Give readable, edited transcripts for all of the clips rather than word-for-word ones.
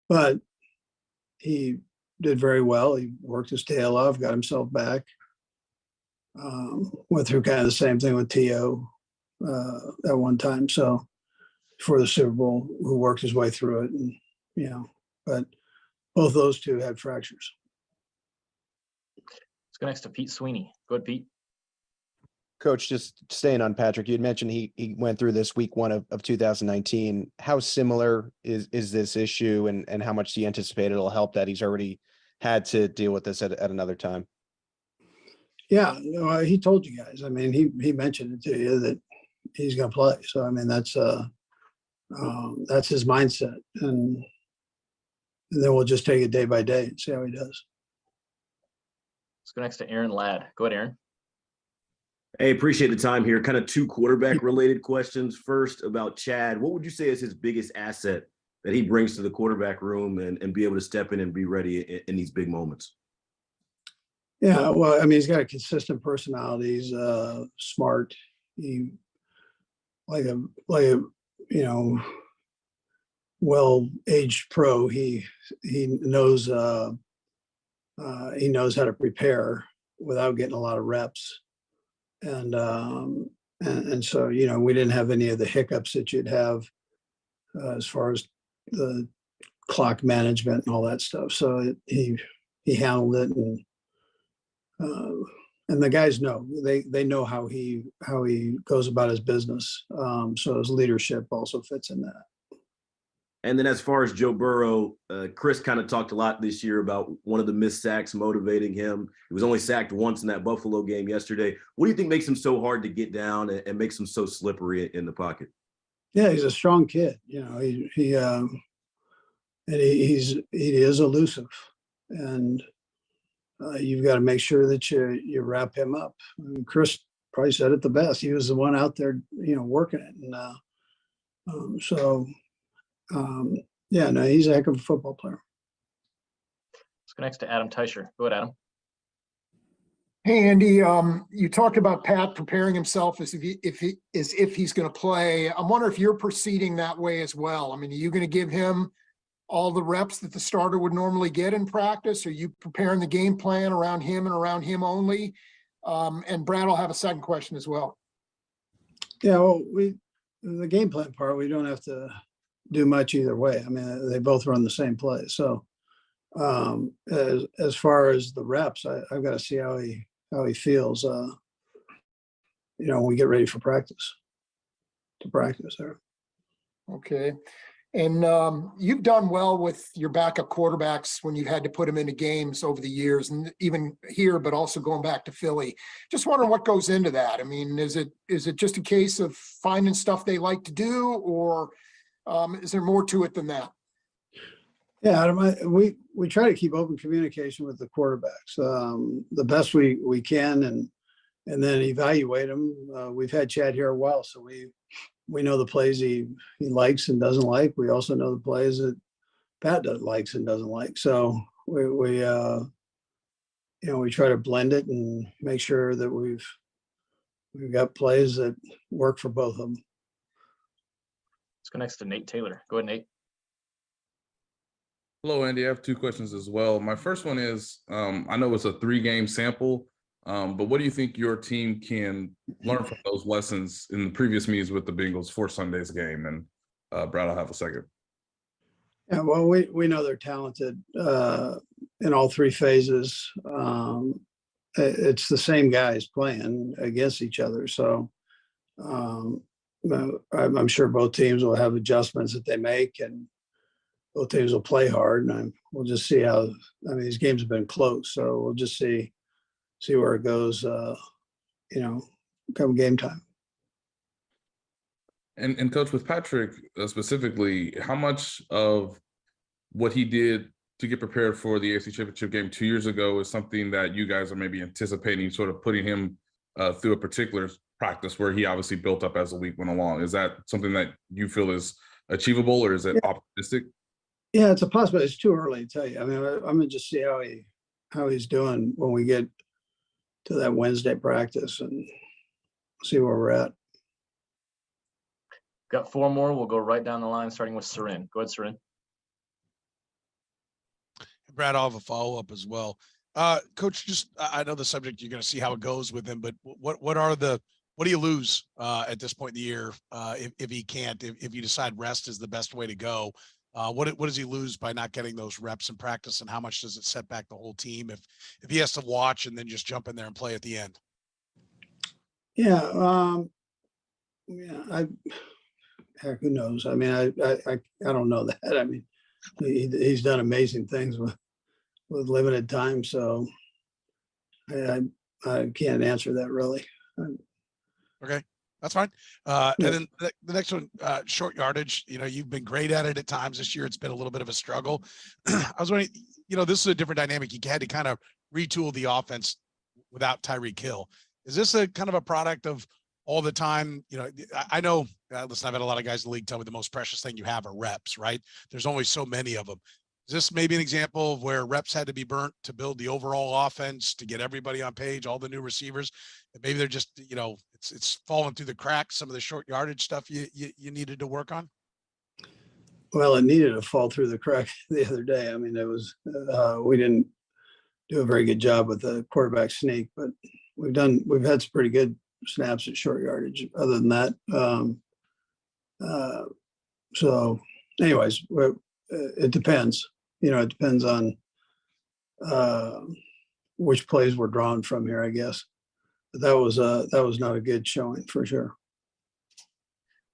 but he did very well. He worked his tail off, got himself back. Went through kind of the same thing with T.O. At one time. So for the Super Bowl, who worked his way through it, and but both those two had fractures. Let's go next to Pete Sweeney. Go ahead, Pete. Coach, just staying on Patrick, you had mentioned he went through this week 1 of 2019. How similar is this issue, and how much do you anticipate it'll help that he's already had to deal with this at another time? Yeah, he told you guys. I mean, he mentioned it to you that he's going to play. So I mean, that's his mindset, and then we'll just take it day by day and see how he does. Let's go next to Aaron Ladd. Go ahead, Aaron. Hey, appreciate the time here. Kind of 2 quarterback-related questions. First, about Chad. What would you say is his biggest asset that he brings to the quarterback room and be able to step in and be ready in these big moments? Yeah, well, I mean, he's got a consistent personality. He's smart. He like a well-aged pro. He knows how to prepare without getting a lot of reps. And so, we didn't have any of the hiccups that you'd have as far as the clock management and all that stuff. So he handled it, and the guys know, they know how he goes about his business. So his leadership also fits in that. And then as far as Joe Burrow, Chris kind of talked a lot this year about one of the missed sacks motivating him. He was only sacked once in that Buffalo game yesterday. What do you think makes him so hard to get down and makes him so slippery in the pocket? Yeah, he's a strong kid. He is elusive, and you've got to make sure that you wrap him up. I mean, Chris probably said it the best. He was the one out there, working it, and he's a heck of a football player. Let's go next to Adam Teicher. Go ahead, Adam. Hey, Andy. You talked about Pat preparing himself as if he's going to play. I'm wondering if you're proceeding that way as well. I mean, are you going to give him all the reps that the starter would normally get in practice? Are you preparing the game plan around him and around him only? And Brad will have a second question as well. Yeah, well, the game plan part, we don't have to do much either way. I mean, they both run the same play. So as far as the reps, I've got to see how he feels, when we get ready for practice there. Okay. And you've done well with your backup quarterbacks when you've had to put them into games over the years, and even here, but also going back to Philly. Just wondering what goes into that. I mean, is it just a case of finding stuff they like to do, or is there more to it than that? Yeah, Adam, we try to keep open communication with the quarterbacks the best we can, and then evaluate them. We've had Chad here a while, so we know the plays he likes and doesn't like. We also know the plays that Pat likes and doesn't like. So we try to blend it and make sure that we've got plays that work for both of them. Let's go next to Nate Taylor. Go ahead, Nate. Hello, Andy. I have 2 questions as well. My first one is, I know it's a 3-game sample, but what do you think your team can learn from those lessons in the previous meetings with the Bengals for Sunday's game? And Brad, I'll have a second. Yeah, well, we know they're talented in all 3 phases. It's the same guys playing against each other. So I'm sure both teams will have adjustments that they make, and both teams will play hard. And we'll just see how. I mean, these games have been close, so we'll just see where it goes. Come game time. And Coach, with Patrick specifically, how much of what he did to get prepared for the AFC Championship game 2 years ago is something that you guys are maybe anticipating, sort of putting him through a particular practice where he obviously built up as the week went along? Is that something that you feel is achievable, or is it optimistic? Yeah, it's a possibility. It's too early to tell you. I mean, I'm going to just see how he's doing when we get to that Wednesday practice and see where we're at. Got 4 more. We'll go right down the line, starting with Sarin. Go ahead, Sarin. Brad, I'll have a follow-up as well. Coach, just I know the subject, you're going to see how it goes with him, but what do you lose at this point in the year if he can't, if you decide rest is the best way to go? What does he lose by not getting those reps in practice, and how much does it set back the whole team if he has to watch and then just jump in there and play at the end? Yeah. Heck, who knows? I mean, I don't know that. I mean, he's done amazing things with limited time, so I can't answer that really. Okay, that's fine. And then the next one, short yardage. You know, you've been great at it at times this year. It's been a little bit of a struggle. I was wondering, you know, this is a different dynamic. You had to kind of retool the offense without Tyreek Hill. Is this a kind of a product of all the time? You know, I know, listen, I've had a lot of guys in the league tell me the most precious thing you have are reps, right? There's only so many of them. Is this maybe an example of where reps had to be burnt to build the overall offense, to get everybody on page, all the new receivers? And maybe they're just, you know, it's falling through the cracks, some of the short yardage stuff you needed to work on? Well, it needed to fall through the crack the other day. I mean, it was, we didn't do a very good job with the quarterback sneak, but we've had some pretty good snaps at short yardage other than that. So anyways, it depends. You know, it depends on which plays we're drawn from here, I guess. But that was not a good showing for sure.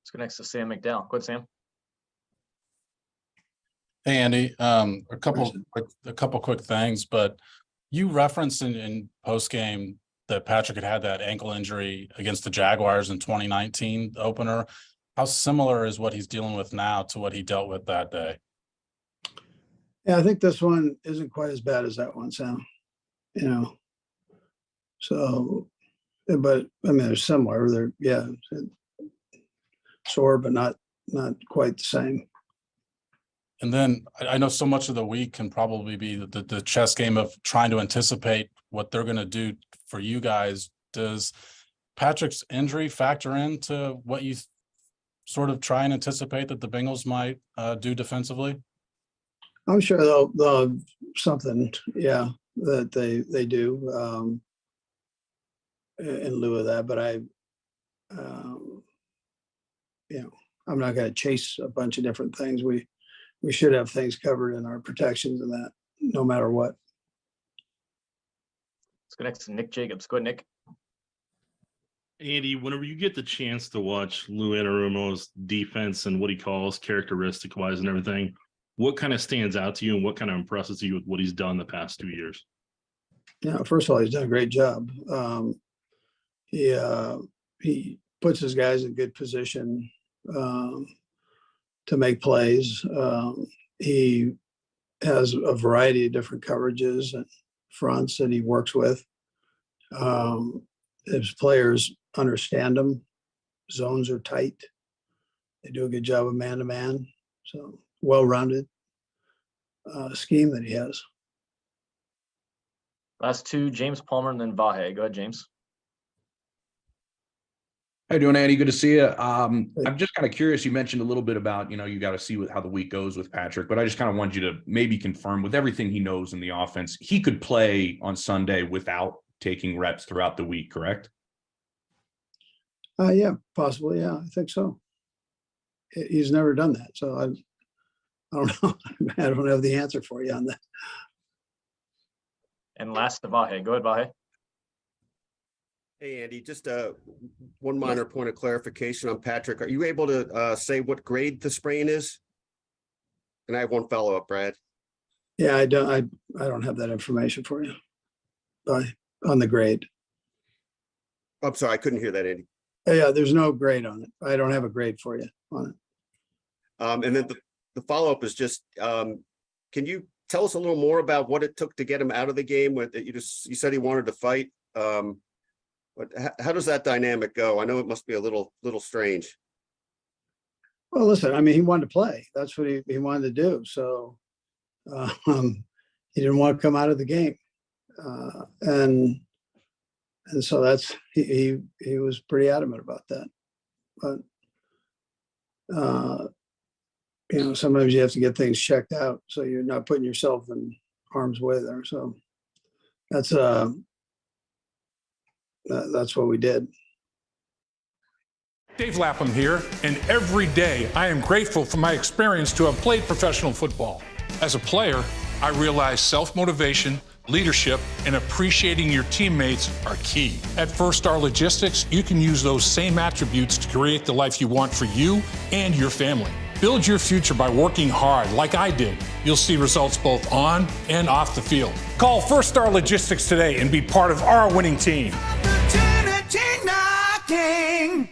Let's go next to Sam McDowell. Go ahead, Sam. Hey, Andy, a couple quick things, but you referenced in post game that Patrick had that ankle injury against the Jaguars in 2019 opener. How similar is what he's dealing with now to what he dealt with that day? Yeah, I think this one isn't quite as bad as that one, Sam. You know, so, but I mean, they're similar. They're sore, but not quite the same. And then I know so much of the week can probably be the chess game of trying to anticipate what they're going to do for you guys. Does Patrick's injury factor into what you sort of try and anticipate that the Bengals might do defensively? I'm sure they'll have something, that they do in lieu of that. But I'm not going to chase a bunch of different things. We should have things covered in our protections and that, no matter what. Let's go next to Nick Jacobs. Go ahead, Nick. Andy, whenever you get the chance to watch Lou Anarumo's defense and what he calls characteristic-wise and everything, what kind of stands out to you and what kind of impresses you with what he's done the past 2 years? Yeah, first of all, he's done a great job. He puts his guys in good position to make plays. He has a variety of different coverages and fronts that he works with. His players understand him. Zones are tight. They do a good job of man-to-man. So well-rounded scheme that he has. Last two, James Palmer and then Vahe. Go ahead, James. How you doing, Andy? Good to see you. I'm just kind of curious. You mentioned a little bit about, you got to see how the week goes with Patrick, but I just kind of wanted you to maybe confirm with everything he knows in the offense, he could play on Sunday without taking reps throughout the week, correct? Yeah, possibly. Yeah, I think so. He's never done that. So I don't know. I don't have the answer for you on that. And last to Vahe. Go ahead, Vahe. Hey, Andy, just one minor point of clarification on Patrick. Are you able to say what grade the sprain is? And I have one follow-up, Brad. Yeah, I don't have that information for you on the grade. I'm sorry, I couldn't hear that, Andy. Yeah, there's no grade on it. I don't have a grade for you on it. And then the follow-up is just, can you tell us a little more about what it took to get him out of the game? You said he wanted to fight. But how does that dynamic go? I know it must be a little strange. Well, listen, I mean, he wanted to play. That's what he wanted to do. So he didn't want to come out of the game. And so that's, he was pretty adamant about that. But, sometimes you have to get things checked out so you're not putting yourself in harm's way there. So that's what we did. Dave Lapham here, and every day I am grateful for my experience to have played professional football. As a player, I realized self-motivation, leadership, and appreciating your teammates are key. At First Star Logistics, you can use those same attributes to create the life you want for you and your family. Build your future by working hard like I did. You'll see results both on and off the field. Call First Star Logistics today and be part of our winning team. Opportunity knocking.